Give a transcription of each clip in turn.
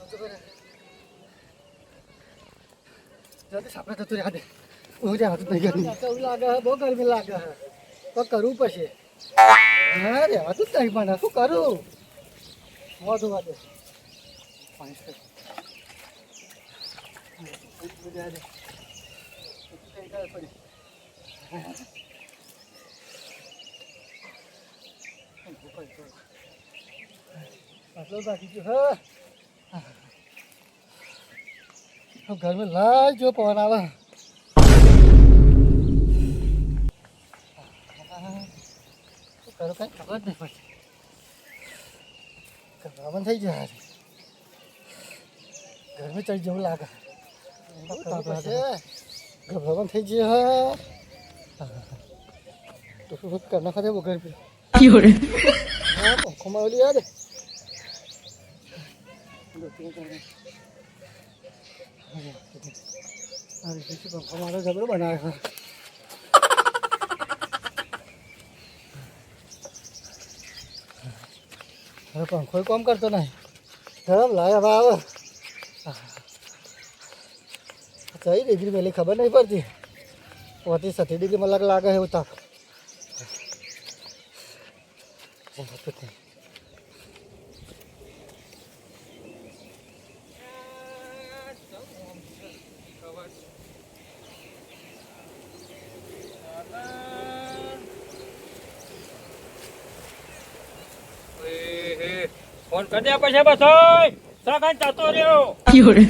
જલ્દી સાપડે થતું રહ્યા દે હું જ્યાં હતું નહીં ગરમી લાગે બહુ ગરમી લાગે તો કરવું પડશે હા રે હતું જ નહીં પણ શું કરું મોઢું વાગે આટલો બાકી ગયો હા घर में लाल जो पवन आवा तो करो कहीं खबर नहीं पड़ती घबरावन થઈ જાય घर में चढ़ जेવું લાગે घबरावन થઈ જાય तो फिर करना खाते वो घर पे क्यों रे हां पंखो में लिया दे अरे किसी को हमारा जबरो बनाया है अरे पंखो काम करतो नहीं धर्म लाया बाबा सही डिग्री मेरी खबर नहीं पड़ती 37 डिग्री में लागा है उताप फोन कर दिया पैसे बस ओए सगन जातो रे हो क्यों रे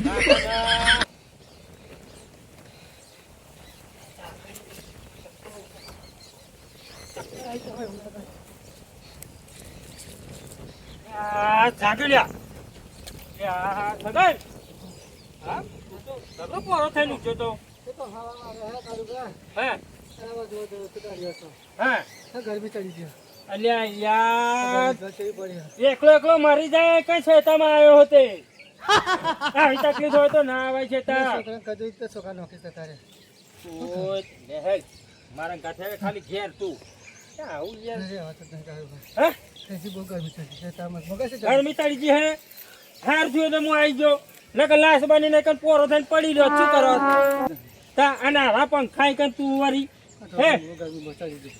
जागल्या या सगन हां तो सगळं पोरो થઈ નું તો तो हवा मारे है कारुगा હે आवाज जो तो गाड़ी तो હે घर भी चढ़ी गया અલ્યા યાર चढ़ी पड़ी એકલો એકલો મરી જાય કઈ શેતામાં આવ્યો હોતે આવી તકલીફ હોય તો ના આવે છે તા છોકરા કદું તો છોકરા નોકરી જતા રે ઓય લે હે મારા ગાઠે ખાલી ઘેર તું ક્યાં આવું યાર અરે વાત નહીં કારુगा હે कैसी बहुत गर्मी चढ़ी है तामत मगर से ગરમી તળી જી હે હાર જોયો તો હું આવી ગયો નકર લાશ બનીને કન પોરો થઈને પડી રહ્યો શું કરો તા આના હવા પંખાઈ કન તું વરી હે गर्मी बहुत चढ़ी गई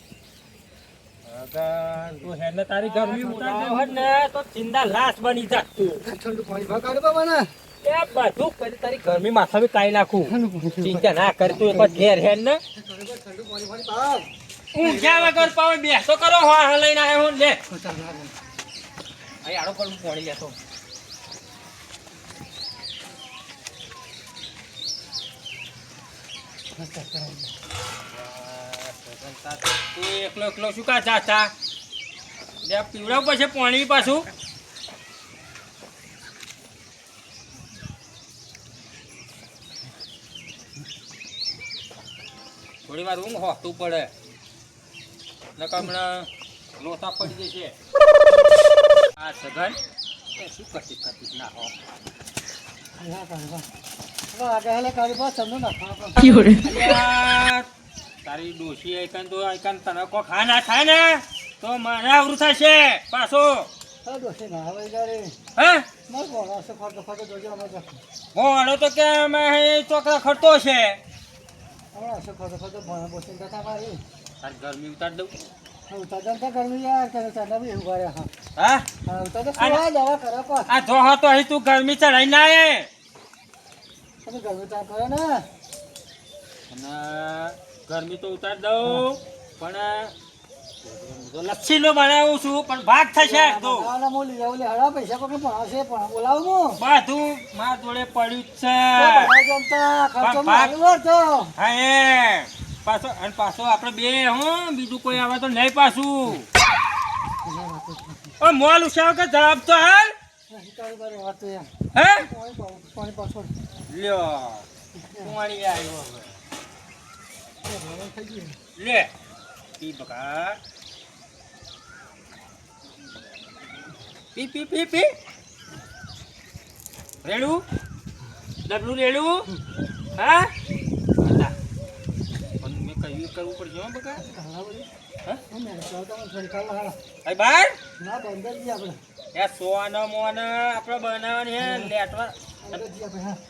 અગર તું હેને તારી ગરમી ઉતાર દે હોત ને તો ચિંતા લાશ બની જાત તું ठंडू पानी भा कारुगा बना એ બધું કરી તારી ગરમી માથા મે કાઈ નાખું ચિંતા ના કર તું એક ઘેર હેન ને ठंडू पानी भरी बाप ઊંઘ્યા વગર પાવે બેસો કરો હા લઈને આવ્યો હું લે चल ना અહીં આડો પર પાણી લેતો તું એકલો એકલો શું કા ચાચા બે પીવડાવ પછી પાણી પાછું થોડી વાર ઊંઘ હોતું પડે નકર હમણાં લોસા પડી જશે આ સગન એ શું કરતી ના હો ना कारुगा अब आगे हले कारुगा चंदू ना खा क्यों रे અલ્યા, તારી ડોશી આઈકન તો આઈકન તને કો ખા ના થાય ને તો મારે આવરું થશે પાછો हां दोसे ना आवे गारे હે मर बोला से फट फट जोजो मत ભોળો તો કે મેં ચોકરા ખરતો છે हमरा से फट फट बना बोसे दाता मारी તારી ગરમી ઉતાર દઉં हां उतार तो गर्मी यार करे चंदा भी हुआ रे हां હા हां उतार तो सुवा दवा करा पा આ જોહો તો અહીં તું ગરમી ચડાઈ ના આયે તમે गर्मी ता करे ना અને ગરમી તો ઉતાર દઉં પણ તો લચ્છી નો બનાવું છું પણ ભાગ થશે તો ના મોલી જાવ લે હડા પૈસા કોને ભણાવશે પણ બોલાવ મો બધું માર જોડે પડ્યું જ છે ભણા જમતા ખર્ચો મારું વરતો હા એ પાછો અને પાછો આપણે બે હું બીજું કોઈ આવે તો નહીં પાછું ઓ મોલ ઉછાવ કે જવાબ તો હાલ કારુગા રે વાત યાર હે પાણી પાછળ લ્યો કુંવાણી આવ્યો ભણવા થઈ ગયું લે પી બકા પી પી પી પી રેડું ડબલું રેડું હા પણ મેં કયું કરવું પડશે હો બકા કાલા બળી હા અમે તો થોડી કાલા ભાઈ બહાર ના બંદર જી આપણે એ સોનો મોનો આપણે બનાવવાની હે લેટવા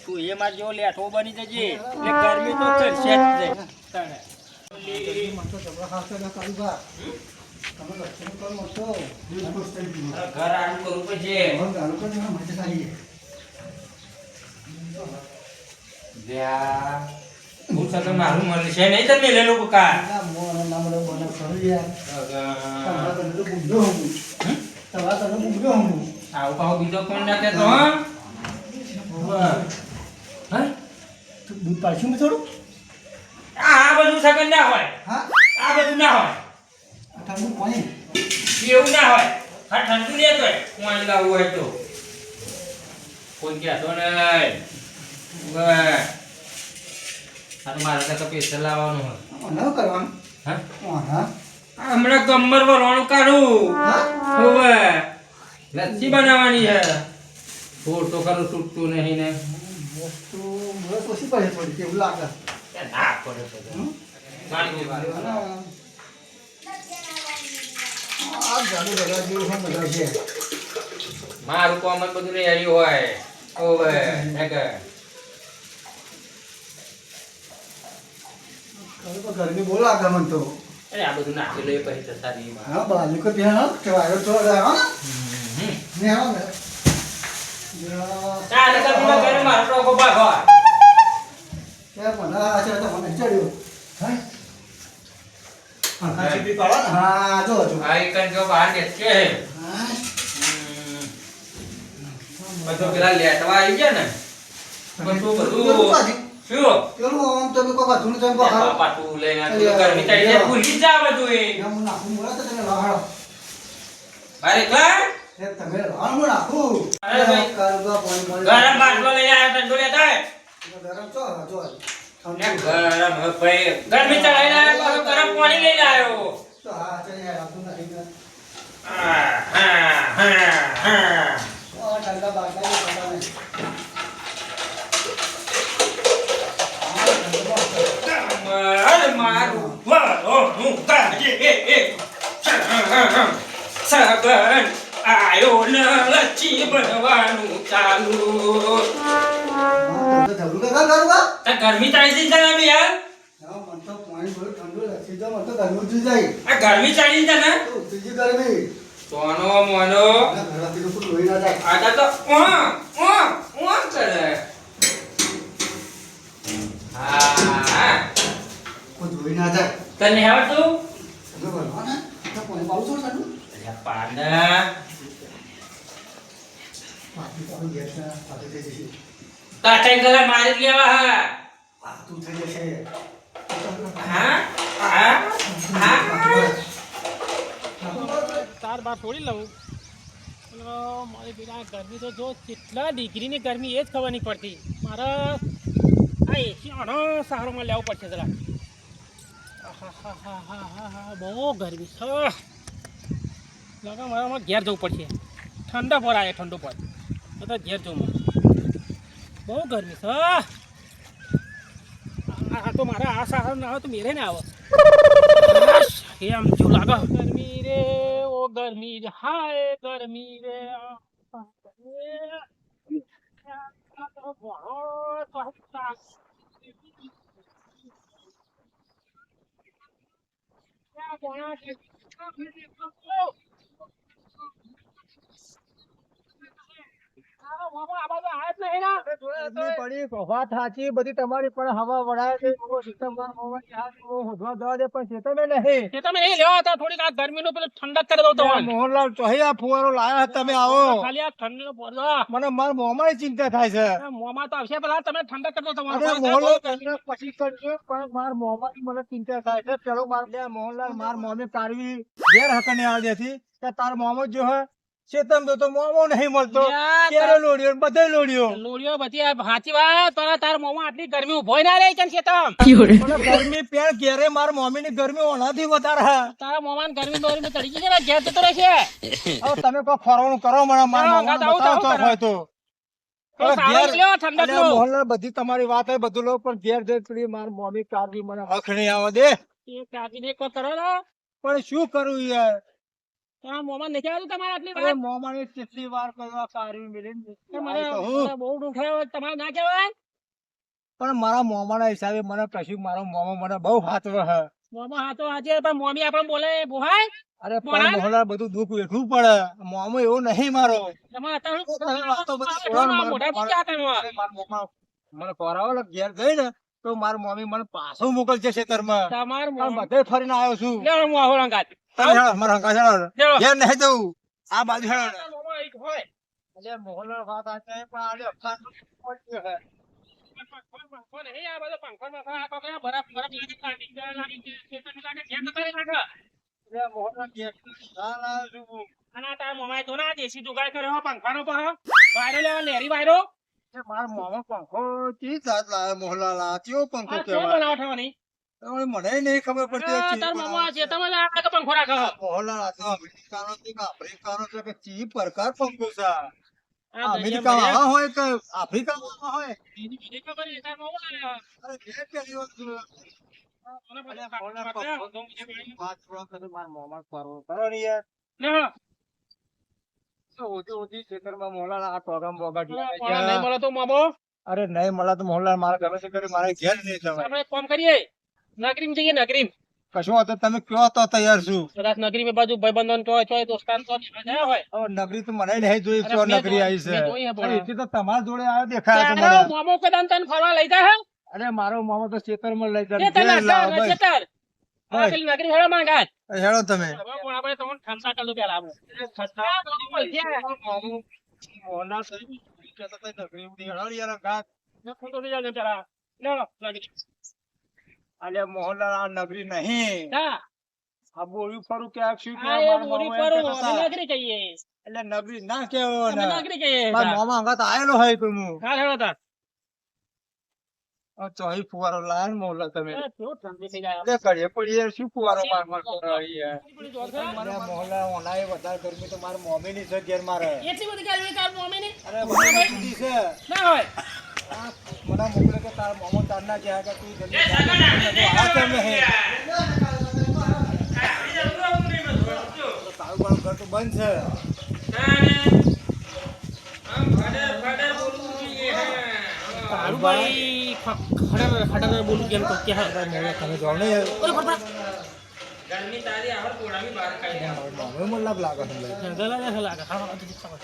તું એમાં જેવો લેટવો બની જજે એટલે ગરમી તો કરશે જ નહીં. તને ઘર આનું કરવું પડશે. જ્યાં હું સગન મારું મળશે નહીં તમે લે લોકો કા આવું પાવ બીજો કોણ નાખે તો દૂધ પાડશું મેં થોડું આ બધું સગન ના હોય. હા આ બધું ના હોય. ઠંડુ પાણી એવું ના હોય. હા ઠંડુ લે તો પાણી લાવવું હોય તો કોઈ કહેતો નહીં. બસ આ તો મારે તો પૈસા લાવવાનું હોય. ન કરવાનું હા હા હમણાં ગમ્મર વલોણું કાઢું. હા હવે લસ્સી બનાવવાની છે. થોડ તો કરું તૂટતું નહીં ને વસ્તુ બસ ઓછી પડે થોડી કેવું લાગે ના પડે તો મારી આ જાડુ બધા જેવું છે બધા છે મારું કોમ જ બધું રેડી હોય. ઓવે હેકે ગરમી બહુ લાગે મને તો અરે આ બધું નાખી લે પછી તો સારી માં. હા બાજુ કો ત્યાં વાયરો તો હા ને હા ને ચાલ તો તમે ઘરે મારો ટોકો ભાગો. કે મને આ છે તો મને ચડ્યો હા હા ચીપી પાડો ને હા જો જો આ એકન જો બહાર બેસે હા બધું પેલા લેટવા આવી ગયા ને બધું શું પેલું આમ તમે કો બાજુ ને તમે કો હારો પાટું લઈને ગરમી ચડી જાય ભૂલી જા બધું એ હું નાખું મોરા તો તમે લાહાડો અરે કર એ તમે લાહાડો નાખું અરે ભાઈ. કરવા પાણી ગરમ બાટલો લઈને આવ્યો ઠંડુ લેતા હોય. ગરમ છો જો ને ગરમ હે ભાઈ ગરમી ચડાઈને આવ્યો પાછો ગરમ પાણી લઈને આવ્યો. તો હા ચડી આ તું નહીં ને હા હા હા હા ઠંડા બાટલા ને પતા નહીં અરે મારું વરોનું કાજે સગન આયો ન લચ્છી બનવાનું ચાલુ. તો જબરું કે કરવા આ ગરમી ચાલી જાય ને યાર. હા મન તો પાણી બહુ ઠંડુ લાગે છે મન તો ગરમી ઉઠી જાય આ ગરમી ચાલી જાય ને તો ઉઠી ગરમી સોનો મોનો ઘરથી તો કોઈ લોહી ના જાય આટા તો કરે. હા કોઈ ધોઈ ના જાય તને આવડતું તમે બોલો ને તો પાણી પાઉં છો ઠંડુ પાના પાણી પાઉં ગયા છે પાણી થઈ જશે તાટાઈ ગલા મારી જ લેવા હા. આ તું થઈ જશે હા હા હા તાર બાર છોડી લઉં મારી બેટા ગરમી તો જો કેટલા ડિગ્રીની ગરમી એ જ ખબર નહીં પડતી. મારા આ એસી આનો સહારોમાં લેવો પડશે જરા. હા બહુ ગરમી છે. લાગે મારામાં ઘેર જવું પડશે. ઠંડા પર આવે ઠંડો પર બધા ઘેર જવું મારે. બહુ ગરમી છે. આ તો મારા આ સહારો ના આવે તો મેરે ને આવે એમ જો લાગે ગરમી રે ઓ ગરમી રે હાય ગરમી રે વાત સાચી બધી તમારી પણ હવા વળાય છે થોડીક આ ગરમીનું પેલું ઠંડક કરી દઉં તમને. મોહનલાલ ચોહી ફુવારો લાયા તમે આવો ખાલી આ ઠંડીનો બોલો મને મારા મોમાં ચિંતા થાય છે મોમાં તો આવશે પેલા તમે ઠંડક કરી દો અરે તમારે મોહનલાલ તમને પછી કરજો પણ માર મોમાં મને ચિંતા થાય છે પેલો મોહનલાલ માર મોમે કાઢવી ઘેર હકને આવી હતી કે તાર મોમો જો હે ચેતન તો મોમો નહીં મળતો ક્યારે લોડ્યો બધે લોડ્યો લોડીઓ બધી સાચી વાત પણ તાર મોમાં આટલી ગરમી ઉભોય ના રહી છે શેતમ ગરમી પેણ ઘેરે માર મોમી ની ગરમી ઓનાથી વધારે હે તારા મોમાં ગરમી દોરી ચડી ગઈ છે ને ઘેર જતો રહેશે. હવે તમે કોઈ ફરવાનું કરો મને માર મોમાં બતાવો તો હોય તો તો સારું જ લ્યો ઠંડક નો. મોહનલાલ બધી તમારી વાત હે બધું લો પણ ઘેર જઈ પેલી માર મોમી કાઢવી મને હક નહીં આવે દે એ કાપીને એક વાર કરો ને પણ શું કરું યાર તમારા મોંમાં નથી આવતું તમારે આટલી અરે વાત? મોમાને કેટલી વાર કરવા કાઢવી મિલીને તો આઈ કહું. મને બહુ દુઃખ થયો. તમારે ના કહેવાય? પણ મારા મોમાના હિસાબે મને કશું મારો મોમો મને બહુ હાચવો હે. મોંમાં હાથો હાચે પણ મોમી આપણે બોલે બોહાય. અરે પણ મોણા? મોહનલાલ બધું દુઃખ વેઠવું પડે. મોમો એવો નહીં મારો. તમારે અત્યારે તમે વાતો બધી શું છોડો ને મોઢા મને- પર ક્યાં કરવા? અરે મારા મોમા મને કોરાવો ને ઘેર ગઈ ને તો મારી મમ્મી મને પાછો મોકલશે ખેતરમાં. તમાર પણ બધે ફરીને આવ્યો છું. લેવડો હું આવો રંગાત. તમે હેડો, મારા હંકા હેડો. લેવડો. ઘેર નહીં જવું. આ બાજુ હેડો ને. મોંમાં એક હોય. અરે મોહનલાલ વાત સાચી છે, પણ આજે અફસાન તો પહોંચ્યો હે. પંખો નહીં, આ બધો પંખો બંખો આ તો કયા બરફ લાગી ગયા, ડીંગા લાગી ગયા, ખેતરની લાગે, ઘેર તો કરી નાખે. અરે મોહનલાલ ઘેર ના લાવ્યો છું. અને આ તારા મોંમાં તો ના દેશી જુગાડ કર્યો હો પંખાનો પાહો. વાયરો લેવા લેરી વાયરો. એ મારા મોમાં પંખો ચી જાત લાવ્યો મોહનલાલ? આ કેવો પંખો આ શું કહેવાય? બનાવો થવાની? હવે મને નહીં ખબર પડતી આ ચી તારા મોંમાં બનાવે. ચેતામાં જ આ પંખો રાખે હો. મોહનલાલ આ તો અમેરિકાનો છે કે આફ્રિકાનો છે કે ચી પ્રકાર પંખો છે આ? આ અમેરિકામાં આ હોય કે આફ્રિકામાં આ હોય? એની બીજી ખબર નહીં, તારા મોંમાં લાવ્યો. અરે ઘેર પહેલી વસ્તુ. મને અરે બધા મોહનલાલ પંખો પંખો બીજે કોઈ નહીં. વાત થોડો કરે મારા મોમાં ફરવો કરો ને યાર. ના, તો ઓછી ખેતરમાં મોહનલાલ આ ટોગમ બોગાડી ના, આવે છે. નહીં મળે તો મોંમો. અરે નહીં મળે તો મોહનલાલ મારે ગમે તે કરી મારે ઘેર નહીં જવાય. આપણે એક કામ કરીએ, નગરીમ જઈએ, નગરીમ. કશો હતો તમે કયો તો તૈયાર છું. કદાચ નગરીમ એ બાજુ ભાઈબંધોને ચોય દોસ્તાન તો ગયા હોય. હવે નગરી તો મને નહીં જોઈ અરે છો મેં નગરી આવી મેં જોઈ હે છે. પણ. અરે એથી તો તમારા જોડે આવ્યો દેખાય છે તારો મને. મોમો કદાચ તને ફરવા લઈ જાય હે? અરે મારો મામો તો ખેતરમાં લઈ જાય. ખેતર ઘેર લાવો, ના, બસ. ખેતર. આ બસ. પેલી નગરી હેડો માંગાત. હેડો તમે. હવે પણ આપણે તમને ઠંડા કરું પેલા આપણે. આ બધું બોલજે. મામો મોહનલાલ સાહેબ કહેતા હતા નગરી ઉડી હેડો યાર અંગાત. મેં ફોટો લઈ જાજો પેલા. લેવો, નગરી. અલ્યા મોહનલાલ આ નગરી નહીં. હા, આ બોલ્યું ફરું કે આ શું આ કહેવા એ મારા બોરી મામો એમ પર કહેતા હતા. અમે નગરી કહીએ. એટલે નગરી ના કહેવો અમે ને. નગરી કહીએ. મારા મામા અંગાત આયેલો હોય તો હું. હા, હેડો તાર. આ ચોહી ફુવારો લાયા ને મોહનલાલ તમે. એ કેવું ઠંડી થઈ જાય. એટલે ઘડીએ પડીએ શું ફુવારો માર કરો યાર. થોડી જોર ખરા. અરે મોહનલાલ ઓનાએ વધારે ગરમી તો મારા મોમીની છે ઘેર મારે. એટલી બધી ગરમી તાર મોમીની? અરે બધી ઠંડી છે. ના હોય. આ મને મોકલે કે તારા મોમો તારના જ્યાં કે તું જલ્દી જા. આ કેમ નહીં? તો તારું પણ ઘર તો બંધ છે. તારું ભાઈ ખડર બોલું કેમ તો કે હા. તમે જાઓ ને યાર. ઓય ફરફર. ગરમી તારી આવડ કોડામી બહાર કાઢી દે. મોમે મને લાગ લાગે છે લે. ગલા જશે લાગે. હા, હા, જલ્દી ખાવા.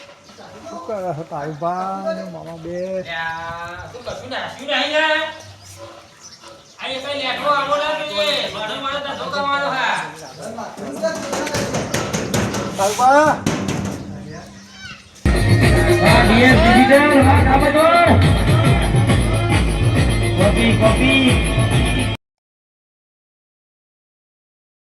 શું કરે છે તારું બા ને મામા બે? તું કશું નાખ્યું નહીં યાર. આ એ કઈ લેખો આવો ના જોઈએ. બધો મારો ધંધો કરવાનો હા. તારું બા કોપી